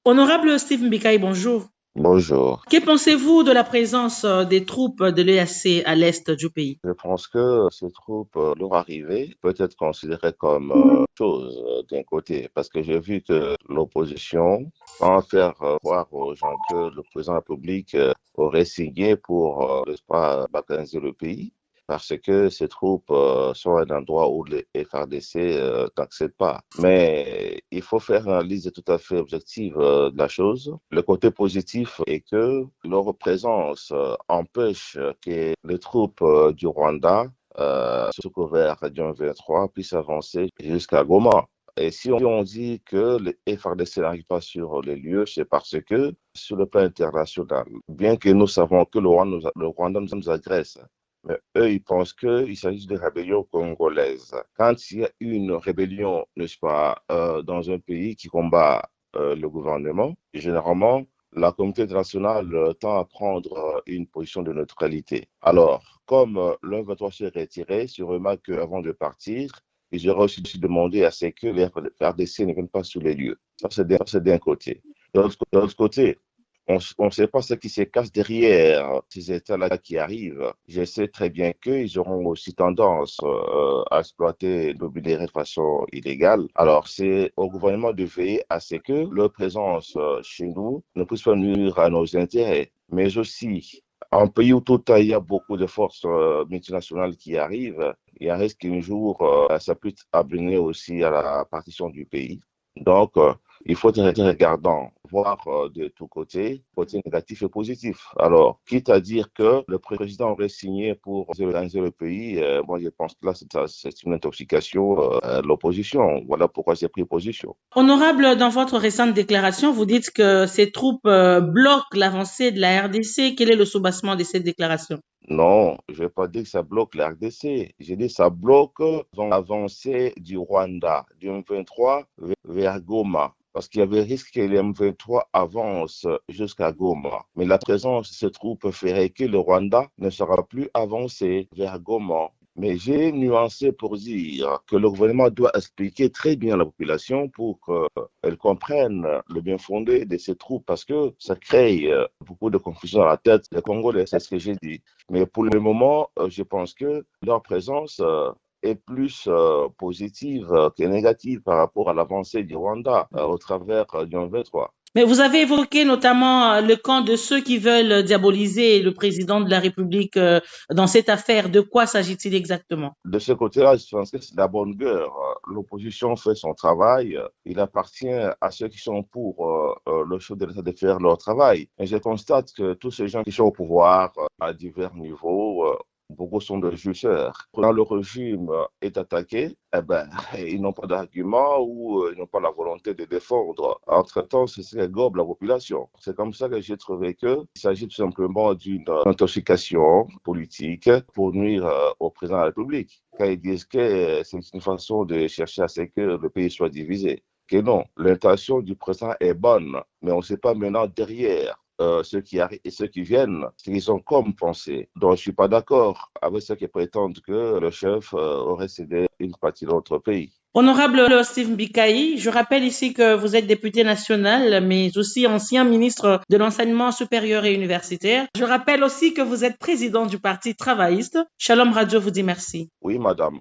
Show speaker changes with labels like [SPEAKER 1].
[SPEAKER 1] Honorable Steve Mbikaï, bonjour.
[SPEAKER 2] Bonjour.
[SPEAKER 1] Que pensez-vous de la présence des troupes de l'EAC à l'est du pays?
[SPEAKER 2] Je pense que ces troupes, leur arrivée peut être considérée comme chose d'un côté, parce que j'ai vu que l'opposition va faire croire aux gens que le président de la République aurait signé pour, n'est-ce pas, balkaniser le pays, parce que ces troupes sont à un endroit où les FARDC n'accèdent pas. Mais il faut faire une analyse tout à fait objective de la chose. Le côté positif est que leur présence empêche que les troupes du Rwanda, sous couvert du M23, puissent avancer jusqu'à Goma. Et si on dit que les FARDC n'arrivent pas sur les lieux, c'est parce que, sur le plan international, bien que nous savons que le Rwanda nous agresse, mais eux, ils pensent qu'il s'agit de rébellion congolaise. Quand il y a une rébellion, n'est-ce pas, dans un pays qui combat le gouvernement, généralement, la communauté internationale tend à prendre une position de neutralité. Alors, comme le 23 s'est retiré, sur remarque qu'avant de partir, ils auraient aussi demandé à ce que les RDC ne viennent pas sur les lieux. Ça, c'est d'un côté. De l'autre côté, on ne sait pas ce qui se cache derrière ces États-là qui arrivent. Je sais très bien qu'ils auront aussi tendance à exploiter nos minéraux de façon illégale. Alors, c'est au gouvernement de veiller à ce que leur présence chez nous ne puisse pas nuire à nos intérêts, mais aussi en pays où tout il y a beaucoup de forces multinationales qui arrivent, il y a un risque qu'un jour, ça puisse amener aussi à la partition du pays. Donc, il faut être regardant, voir de tous côtés, côté négatif et positif. Alors, quitte à dire que le président aurait signé pour organiser le pays, moi je pense que là, c'est une intoxication de l'opposition. Voilà pourquoi j'ai pris position.
[SPEAKER 1] Honorable, dans votre récente déclaration, vous dites que ces troupes bloquent l'avancée de la RDC. Quel est le soubassement de cette déclaration?
[SPEAKER 2] Non, je vais pas dire que ça bloque la RDC. J'ai dit que ça bloque l'avancée du Rwanda, du M23 vers Goma. Parce qu'il y avait risque que les M23 avancent jusqu'à Goma. Mais la présence de ces troupes ferait que le Rwanda ne sera plus avancé vers Goma. Mais j'ai nuancé pour dire que le gouvernement doit expliquer très bien à la population pour qu'elle comprenne le bien fondé de ces troupes parce que ça crée beaucoup de confusion dans la tête des Congolais, c'est ce que j'ai dit. Mais pour le moment, je pense que leur présence est plus positive que négative par rapport à l'avancée du Rwanda au travers du M23.
[SPEAKER 1] Mais vous avez évoqué notamment le camp de ceux qui veulent diaboliser le président de la République dans cette affaire. De quoi s'agit-il exactement?
[SPEAKER 2] De ce côté-là, je pense que c'est la bonne guerre. L'opposition fait son travail. Il appartient à ceux qui sont pour le chef de l'État de faire leur travail. Et je constate que tous ces gens qui sont au pouvoir à divers niveaux, beaucoup sont des jugeurs. Quand le régime est attaqué, eh ben, ils n'ont pas d'argument ou ils n'ont pas la volonté de défendre. Entre-temps, c'est ce qui gobe la population. C'est comme ça que j'ai trouvé qu'il s'agit tout simplement d'une intoxication politique pour nuire au président de la République. Quand ils disent que c'est une façon de chercher à ce que le pays soit divisé. Que non, l'intention du président est bonne, mais on ne sait pas maintenant derrière ceux qui arrivent et ceux qui viennent, ils ont comme pensé. Donc, je ne suis pas d'accord avec ceux qui prétendent que le chef aurait cédé une partie de notre pays.
[SPEAKER 1] Honorable Steve Mbikaï, je rappelle ici que vous êtes député national, mais aussi ancien ministre de l'enseignement supérieur et universitaire. Je rappelle aussi que vous êtes président du Parti travailliste. Shalom Radio vous dit merci.
[SPEAKER 2] Oui, madame.